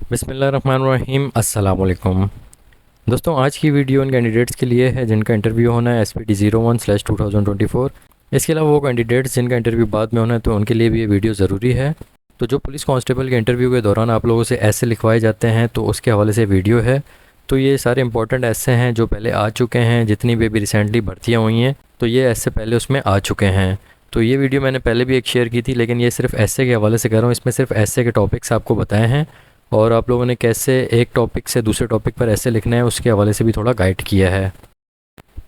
बिस्मिल्लाहिर्रहमानिर्रहीम अस्सलाम वालेकुम। दोस्तों, आज की वीडियो उन कैंडिडेट्स के लिए है जिनका इंटरव्यू होना है SPD01/2024। इसके अलावा वो कैंडिडेट्स जिनका इंटरव्यू बाद में होना है तो उनके लिए भी ये वीडियो ज़रूरी है। तो जो पुलिस कांस्टेबल के इंटरव्यू के दौरान आप लोगों से ऐसे लिखवाए जाते हैं तो उसके हवाले से वीडियो है। तो ये सारे इंपॉर्टेंट ऐसे हैं जो पहले आ चुके हैं, जितनी भी अभी रिसेंटली भर्तियाँ हुई हैं तो ये ऐसे पहले उसमें आ चुके हैं। तो ये वीडियो मैंने पहले भी एक शेयर की थी, लेकिन ये सिर्फ ऐसे के हवाले से कर रहा हूँ। इसमें सिर्फ ऐसे के टॉपिक्स आपको बताए हैं और आप लोगों ने कैसे एक टॉपिक से दूसरे टॉपिक पर ऐसे लिखना है उसके हवाले से भी थोड़ा गाइड किया है।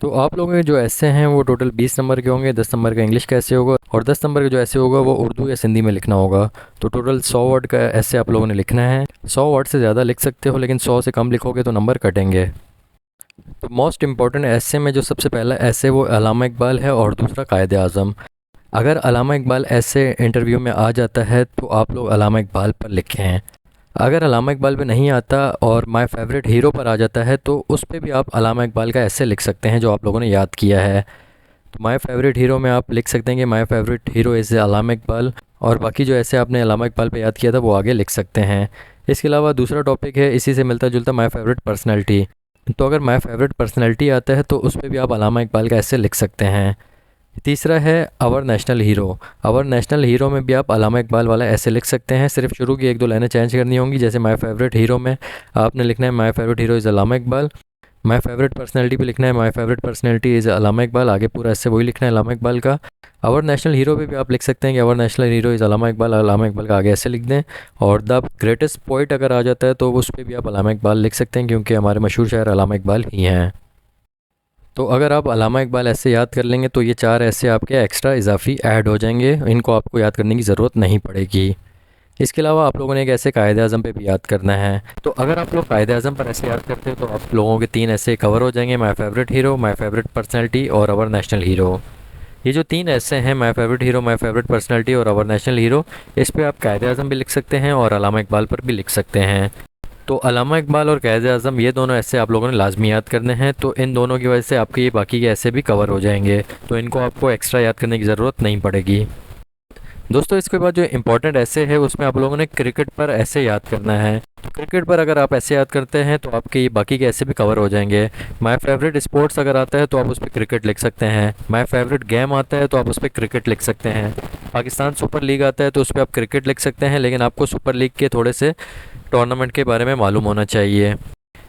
तो आप लोगों के जो ऐसे हैं वो टोटल 20 नंबर के होंगे। 10 नंबर का इंग्लिश का ऐसे होगा और 10 नंबर का जो ऐसे होगा वो उर्दू या सिंधी में लिखना होगा। तो टोटल 100 वर्ड का ऐसे आप लोगों ने लिखना है। 100 वर्ड से ज़्यादा लिख सकते हो, लेकिन 100 से कम लिखोगे तो नंबर कटेंगे। तो मोस्ट इंपॉर्टेंट ऐसे में जो सबसे पहला ऐसे वो अल्लामा इकबाल है और दूसरा कायद आज़म। अगर अल्लामा इकबाल ऐसे इंटरव्यू में आ जाता है तो आप लोग अल्लामा इकबाल पर लिखें। अगर अल्लामा इकबाल पे नहीं आता और माय फेवरेट हीरो पर आ जाता है तो उस पे भी आप अल्लामा इकबाल का ऐसे लिख सकते हैं जो आप लोगों ने याद किया है। तो माय फेवरेट हीरो में आप लिख सकते हैं कि माय फेवरेट हीरो इज़ अल्लामा इकबाल, और बाकी जो ऐसे आपने अल्लामा इकबाल पे याद किया था वो आगे लिख सकते हैं। इसके अलावा दूसरा टॉपिक है इसी से मिलता जुलता, माय फेवरेट पर्सनैलिटी। तो अगर माय फेवरेट पर्सनैलिटी आता है तो उस पर भी आप अल्लामा इकबाल का ऐसे लिख सकते हैं। तीसरा है our national hero. Our national hero में भी आप अल्लामा इकबाल वाला ऐसे लिख सकते हैं। सिर्फ शुरू की एक दो लाइनें चेंज करनी होंगी। जैसे माय फेवरेट हीरो में आपने लिखना है my favourite hero is Allama Iqbal. My favourite personality पे लिखना है माय फेवरेट पर्सनैलिटी इज़ अल्लामा इकबाल। आगे पूरा ऐसे वही लिखना है अल्लामा इकबाल का। आवर नेशनल हीरो पे भी आप लिख सकते हैं कि आवर नेशनल हीरो इज़ अल्लामा इकबाल। अल्लामा इकबाल का आगे ऐसे लिख दें। और द ग्रेटेस्ट पोइट अगर आ जाता है तो उस पर भी आप अल्लामा इकबाल लिख सकते हैं, क्योंकि हमारे मशहूर शायर अल्लामा इकबाल ही हैं। तो अगर आप अल्लामा इकबाल ऐसे याद कर लेंगे तो ये 4 ऐसे आपके एक्स्ट्रा इजाफी ऐड हो जाएंगे। इनको आपको याद करने की ज़रूरत नहीं पड़ेगी। इसके अलावा आप लोगों ने एक ऐसे कायदे आज़म पे भी याद करना है। तो अगर आप लोग कायदे आज़म पर ऐसे याद करते हो तो आप लोगों के 3 ऐसे कवर हो जाएंगे, my favourite hero, my favourite personality और अवर नेशनल हीरो। ये जो 3 ऐसे हैं, my favourite hero, my favourite personality और अवर नेशनल हीरो, इस पे आप कायदे आज़म भी लिख सकते हैं और अल्लामा इकबाल पर भी लिख सकते हैं। तो अल्लामा इकबाल और कायदे आज़म ये दोनों ऐसे आप लोगों ने लाजमी याद करने हैं। तो इन दोनों की वजह से आपके ये बाकी के ऐसे भी कवर हो जाएंगे, तो इनको आपको एक्स्ट्रा याद करने की ज़रूरत नहीं पड़ेगी। दोस्तों, इसके बाद जो इंपॉर्टेंट ऐसे है उसमें आप लोगों ने क्रिकेट पर ऐसे याद करना है। तो क्रिकेट पर अगर आप ऐसे याद करते हैं तो आपके ये बाकी के ऐसे भी कवर हो जाएंगे। माय फेवरेट स्पोर्ट्स अगर आता है तो आप उस पर क्रिकेट लिख सकते हैं। माय फेवरेट गेम आता है तो आप उस पर क्रिकेट लिख सकते हैं। पाकिस्तान सुपर लीग आता है तो उस पर आप क्रिकेट लिख सकते हैं, लेकिन आपको सुपर लीग के थोड़े से टूर्नामेंट के बारे में मालूम होना चाहिए।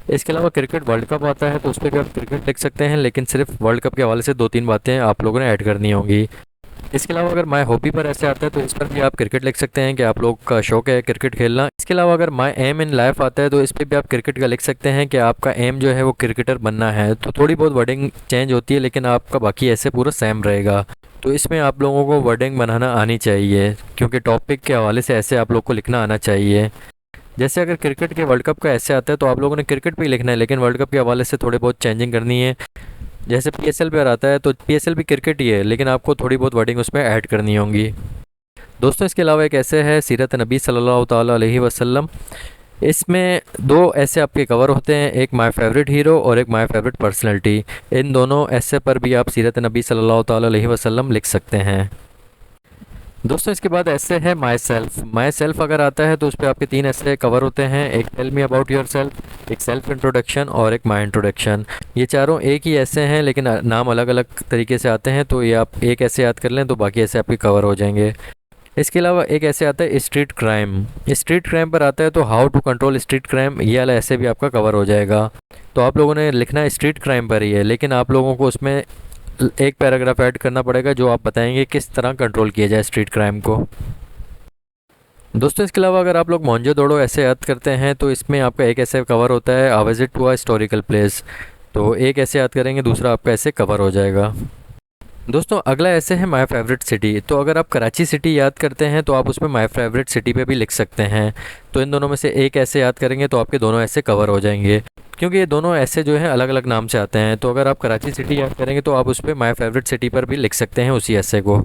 इसके अलावा क्रिकेट वर्ल्ड कप आता है तो उस पर भी आप क्रिकेट लिख सकते हैं, लेकिन सिर्फ वर्ल्ड कप के हवाले से 2-3 बातें आप लोगों ने ऐड करनी होंगी। इसके अलावा अगर माय हॉबी पर ऐसे आता है तो इस पर भी आप क्रिकेट लिख सकते हैं कि आप लोग का शौक है क्रिकेट खेलना। इसके अलावा अगर माय एम इन लाइफ आता है तो इस पर भी आप क्रिकेट का लिख सकते हैं कि आपका एम जो है वो क्रिकेटर बनना है। तो थोड़ी बहुत वर्डिंग चेंज होती है, लेकिन आपका बाकी ऐसे पूरा सेम रहेगा। तो इसमें आप लोगों को वर्डिंग बनाना आनी चाहिए, क्योंकि टॉपिक के हवाले से ऐसे आप लोग को लिखना आना चाहिए। जैसे अगर क्रिकेट के वर्ल्ड कप का ऐसे आता है तो आप लोगों ने क्रिकेट पे ही लिखना है, लेकिन वर्ल्ड कप के हवाले से थोड़े बहुत चेंजिंग करनी है। जैसे पीएसएल पे आता है तो पीएसएल भी क्रिकेट ही है, लेकिन आपको थोड़ी बहुत वर्डिंग उसमें ऐड करनी होंगी। दोस्तों, इसके अलावा एक ऐसे है सीरत नबी सल्लल्लाहु ताला अलैहि वसल्लम। इसमें 2 ऐसे आपके कवर होते हैं, एक माय फेवरेट हीरो और एक माय फेवरेट पर्सनैलिटी। इन दोनों ऐसे पर भी आप सीरत नबी सल्लल्लाहु ताला अलैहि वसल्लम लिख सकते हैं। दोस्तों, इसके बाद ऐसे है माई सेल्फ। माई सेल्फ अगर आता है तो उस पर आपके 3 ऐसे कवर होते हैं, एक tell me about yourself, एक सेल्फ इंट्रोडक्शन और एक माई इंट्रोडक्शन। ये चारों एक ही ऐसे हैं, लेकिन नाम अलग अलग तरीके से आते हैं। तो ये आप एक ऐसे याद कर लें तो बाकी ऐसे आपके कवर हो जाएंगे। इसके अलावा एक ऐसे आता है स्ट्रीट क्राइम। स्ट्रीट क्राइम पर आता है तो how to control street crime, ये वाला ऐसे भी आपका कवर हो जाएगा। तो आप लोगों ने लिखना है स्ट्रीट क्राइम पर ही है, लेकिन आप लोगों को उसमें एक पैराग्राफ ऐड करना पड़ेगा जो आप बताएंगे किस तरह कंट्रोल किया जाए स्ट्रीट क्राइम को। दोस्तों, इसके अलावा अगर आप लोग मोहनजोदड़ो ऐसे याद करते हैं तो इसमें आपका एक ऐसे कवर होता है a visit to a historical place. तो एक ऐसे याद करेंगे, दूसरा आपका ऐसे कवर हो जाएगा। दोस्तों, अगला ऐसे है माय फेवरेट सिटी। तो अगर आप कराची सिटी याद करते हैं तो आप उसमें माय फेवरेट सिटी पे भी लिख सकते हैं। तो इन दोनों में से एक ऐसे याद करेंगे तो आपके दोनों ऐसे कवर हो जाएंगे, क्योंकि ये दोनों ऐसे जो हैं अलग अलग नाम से आते हैं। तो अगर आप कराची सिटी याद करेंगे तो आप उस पर माय फेवरेट सिटी पर भी लिख सकते हैं उसी ऐसे को।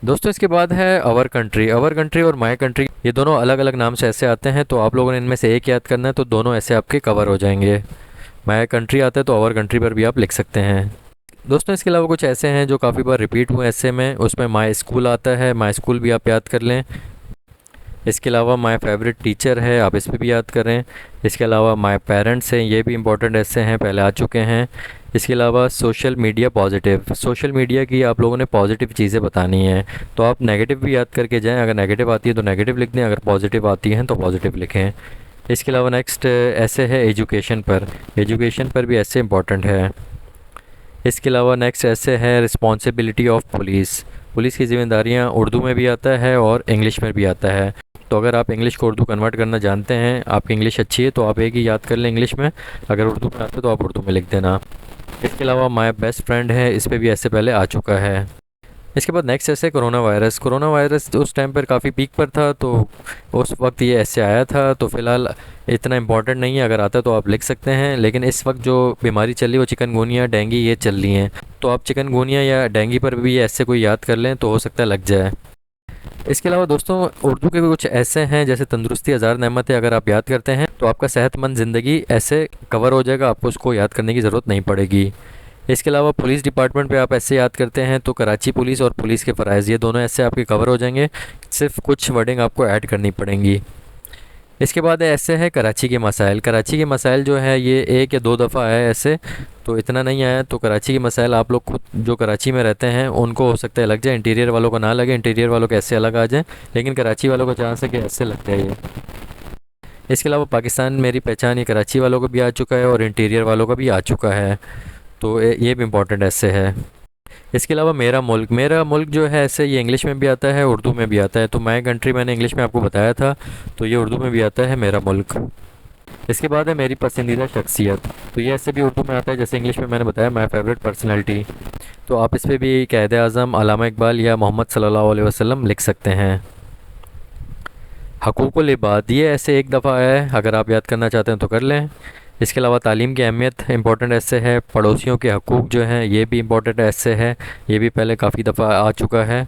दोस्तों, इसके बाद है अवर कंट्री। अवर कंट्री और माय कंट्री ये दोनों अलग अलग नाम से ऐसे आते हैं। तो आप लोगों ने इनमें से एक याद करना है, तो दोनों ऐसे आपके कवर हो जाएंगे। माय कंट्री आता है तो अवर कंट्री पर भी आप लिख सकते हैं। दोस्तों, इसके अलावा कुछ ऐसे हैं जो काफ़ी बार रिपीट हुए ऐसे में, उसमें माय स्कूल आता है, माय स्कूल भी आप याद कर लें। इसके अलावा माय फेवरेट टीचर है, आप इस पे भी याद करें। इसके अलावा माय पेरेंट्स हैं, ये भी इंपॉर्टेंट ऐसे हैं, पहले आ चुके हैं। इसके अलावा social media positive, social media की आप लोगों ने पॉजिटिव चीज़ें बतानी हैं, तो आप नेगेटिव भी याद करके जाएं। अगर नेगेटिव आती है तो नेगेटिव लिख दें, अगर पॉजिटिव आती है तो पॉजिटिव लिखें। इसके अलावा नेक्स्ट ऐसे है एजुकेशन पर, एजुकेशन पर भी ऐसे इंपॉर्टेंट है। इसके अलावा नेक्स्ट ऐसे है रिस्पॉन्सिबिलिटी ऑफ पुलिस, पुलिस की जिम्मेदारियाँ उर्दू में भी आता है और इंग्लिश में भी आता है। तो अगर आप इंग्लिश को उर्दू कन्वर्ट करना जानते हैं, आपकी इंग्लिश अच्छी है, तो आप एक ही याद कर लें इंग्लिश में, अगर उर्दू में आता है तो आप उर्दू में लिख देना। इसके अलावा माय बेस्ट फ्रेंड है, इस पर भी ऐसे पहले आ चुका है। इसके बाद नेक्स्ट ऐसे कोरोना वायरस, कोरोना वायरस उस टाइम पर काफ़ी पीक पर था, तो उस वक्त ये ऐसे आया था, तो फ़िलहाल इतना इम्पोर्टेंट नहीं है, अगर आता तो आप लिख सकते हैं। लेकिन इस वक्त जो बीमारी चल रही है वो चिकनगुनिया डेंगू ये चल रही हैं, तो आप चिकनगुनिया या डेंगू पर भी ऐसे कोई याद कर लें तो हो सकता है लग जाए। इसके अलावा दोस्तों उर्दू के भी कुछ ऐसे हैं जैसे तंदुरुस्ती हज़ार नेमत है, अगर आप याद करते हैं तो आपका सेहतमंद ज़िंदगी ऐसे कवर हो जाएगा, आपको उसको याद करने की ज़रूरत नहीं पड़ेगी। इसके अलावा पुलिस डिपार्टमेंट पे आप ऐसे याद करते हैं तो कराची पुलिस और पुलिस के फ़राइज़, ये दोनों ऐसे आपके कवर हो जाएंगे, सिर्फ कुछ वर्डिंग आपको ऐड करनी पड़ेंगी। इसके बाद ऐसे है कराची के मसाइल, कराची के मसाइल जो है ये एक या दो दफ़ा आया है ऐसे, तो इतना नहीं आया। तो कराची के मसाइल आप लोग खुद जो कराची में रहते हैं उनको हो सकता है लग जाए, इंटीरियर वालों को ना लगे, इंटीरियर वालों को ऐसे अलग आ जाए, लेकिन कराची वालों को चांस है कि ऐसे लग जाए ये। इसके अलावा पाकिस्तान मेरी पहचान ये कराची वालों को भी आ चुका है और इंटीरियर वालों का भी आ चुका है, तो ये भी इम्पोर्टेंट ऐसे है। इसके अलावा मेरा मुल्क, मेरा मुल्क जो है ऐसे ये इंग्लिश में भी आता है उर्दू में भी आता है, तो माय कंट्री मैंने इंग्लिश में आपको बताया था, तो ये उर्दू में भी आता है मेरा मुल्क। इसके बाद है मेरी पसंदीदा शख्सियत, तो ये ऐसे भी उर्दू में आता है जैसे इंग्लिश में मैंने बताया माय फेवरेट पर्सनैलिटी, तो आप इस पर भी कायद आज़म अल्लामा इकबाल या मोहम्मद सल्लल्लाहु अलैहि वसल्लम लिख सकते हैं। हकूक़ुल इबाद, ये ऐसे एक दफ़ा आया है, अगर आप याद करना चाहते हैं तो कर लें। इसके अलावा तालीम की अहमियत इंपॉर्टेंट ऐसे है, पड़ोसियों के हकूक़ जो हैं ये भी इंपॉर्टेंट ऐसे है, ये भी पहले काफ़ी दफ़ा आ चुका है।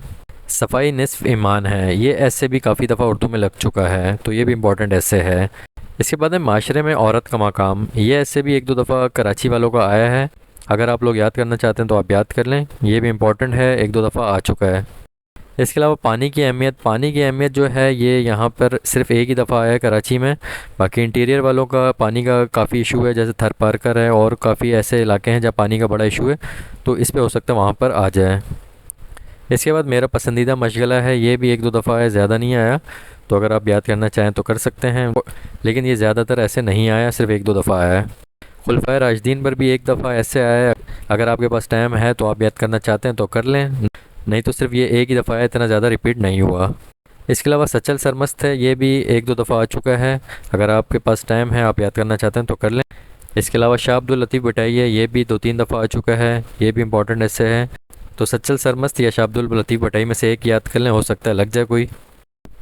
सफाई निस्फ़ ईमान है, ये ऐसे भी काफ़ी दफ़ा उर्दू में लग चुका है, तो ये भी इंपॉर्टेंट ऐसे है। इसके बाद है माशरे में औरत का मकाम, ये ऐसे भी एक दो दफ़ा कराची वालों का आया है, अगर आप लोग याद करना चाहते हैं तो आप याद कर लें, ये भी इंपॉर्टेंट है, एक दो दफ़ा आ चुका है। इसके अलावा पानी की अहमियत, पानी की अहमियत जो है ये यहाँ पर सिर्फ एक ही दफ़ा आया है कराची में, बाकी इंटीरियर वालों का पानी का काफ़ी इशू है, जैसे थर पारकर है और काफ़ी ऐसे इलाके हैं जहाँ पानी का बड़ा इशू है, तो इस पे हो सकता है वहाँ पर आ जाए। इसके बाद मेरा पसंदीदा मशगला है, ये भी एक दो दफ़ा है, ज़्यादा नहीं आया, तो अगर आप याद करना चाहें तो कर सकते हैं, लेकिन ये ज़्यादातर ऐसे नहीं आया, सिर्फ एक दो दफ़ा आया है। खुलफाए राशिदीन पर भी एक दफ़ा ऐसे आया है, अगर आपके पास टाइम है तो आप याद करना चाहते हैं तो कर लें, नहीं तो सिर्फ ये एक ही दफ़ा है, इतना ज़्यादा रिपीट नहीं हुआ। इसके अलावा सचल सरमस्त है, ये भी एक दो दफ़ा आ चुका है, अगर आपके पास टाइम है आप याद करना चाहते हैं तो कर लें। इसके अलावा शाह अब्दुल लतीफ़ बटाई है, ये भी दो तीन दफ़ा आ चुका है, ये भी इंपॉर्टेंट ऐसे है, तो सचल सरमस्त या शाह अब्दुल लतीफ़ बटाई में से एक याद कर लें, हो सकता है लग जाए कोई।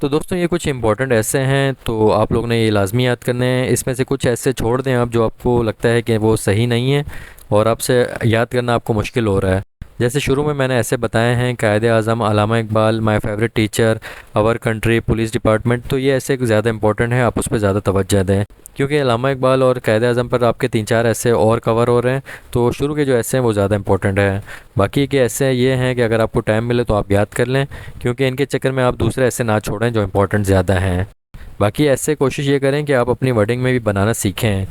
तो दोस्तों ये कुछ इंपॉर्टेंट ऐसे हैं, तो आप लोग ने ये लाजमी याद करने हैं, इसमें से कुछ ऐसे छोड़ दें आप जो आपको लगता है कि वो सही नहीं है और आपसे याद करना आपको मुश्किल हो रहा है। जैसे शुरू में मैंने ऐसे बताए हैं Quaid Azam, Allama Iqbal, my favourite teacher, our country, police department, तो ये ऐसे ज़्यादा इंपॉर्टेंट है, आप उस पर ज़्यादा तवज्जो दें, क्योंकि अल्लामा इकबाल और कायद आज़म पर आपके तीन चार ऐसे और कवर हो रहे हैं, तो शुरू के जो ऐसे हैं वो ज़्यादा इंपॉर्टेंट है। बाकी के ऐसे ये हैं कि अगर आपको टाइम मिले तो आप याद कर लें, क्योंकि इनके चक्कर में आप दूसरे ऐसे ना छोड़ें जो इंपॉर्टेंट ज़्यादा हैं। बाकी ऐसे कोशिश ये करें कि आप अपनी वर्डिंग में भी बनाना सीखें,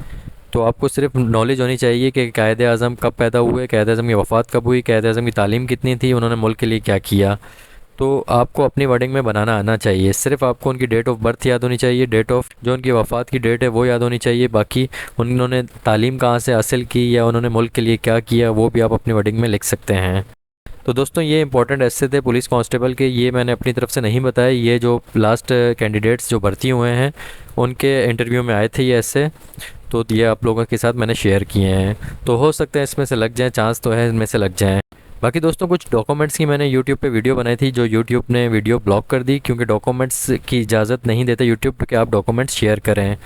तो आपको सिर्फ नॉलेज होनी चाहिए कि कायद आज़म कब पैदा हुए, कायद आज़म की वफ़ात कब हुई, कायद आज़म की तालीम कितनी थी, उन्होंने मुल्क के लिए क्या किया, तो आपको अपनी वर्डिंग में बनाना आना चाहिए। सिर्फ आपको उनकी डेट ऑफ बर्थ याद होनी चाहिए, डेट ऑफ जो उनकी वफ़ात की डेट है वो याद होनी चाहिए, बाकी उन्होंने तालीम कहाँ से हासिल की या उन्होंने मुल्क के लिए क्या किया वो भी आप अपनी वर्डिंग में लिख सकते हैं। तो दोस्तों ये इंपॉर्टेंट ऐसे थे पुलिस कांस्टेबल के, ये मैंने अपनी तरफ से नहीं बताया, ये जो लास्ट कैंडिडेट्स जो भर्ती हुए हैं उनके इंटरव्यू में आए थे ये ऐसे, तो ये आप लोगों के साथ मैंने शेयर किए हैं, तो हो सकता है इसमें से लग जाए, चांस तो है इनमें से लग जाएँ। बाकी दोस्तों कुछ डॉक्यूमेंट्स की मैंने यूट्यूब पे वीडियो बनाई थी, जो यूट्यूब ने वीडियो ब्लॉक कर दी, क्योंकि डॉक्यूमेंट्स की इजाज़त नहीं देते यूट्यूब कि आप डॉक्यूमेंट्स शेयर करें,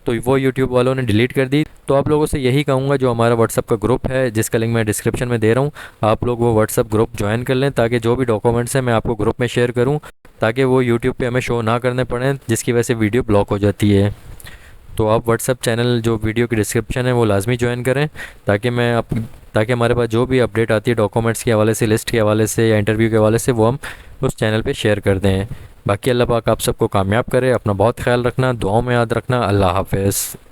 तो वो यूट्यूब वालों ने डिलीट कर दी। तो आप लोगों से यही कहूँगा, जो हमारा व्हाट्सअप का ग्रुप है जिसका लिंक मैं डिस्क्रिप्शन में दे रहा हूँ, आप लोग वो व्हाट्सअप ग्रुप ज्वाइन कर लें, ताकि जो भी डॉक्यूमेंट्स हैं मैं आपको ग्रुप में शेयर करूँ, ताकि वो यूट्यूब पे हमें शो ना करने पड़ें, जिसकी वजह से वीडियो ब्लॉक हो जाती है। तो आप व्हाट्सअप चैनल जो वीडियो की डिस्क्रिप्शन है वो लाजमी ज्वाइन करें, ताकि हमारे पास जो भी अपडेट आती है डॉक्यूमेंट्स के हवाले से, लिस्ट के हवाले से या इंटरव्यू के हवाले से, वो हम उस चैनल पे शेयर कर दें। बाकी अल्लाह पाक आप सबको कामयाब करे। अपना बहुत ख्याल रखना, दुआओं में याद रखना। अल्लाह हाफ़िज़।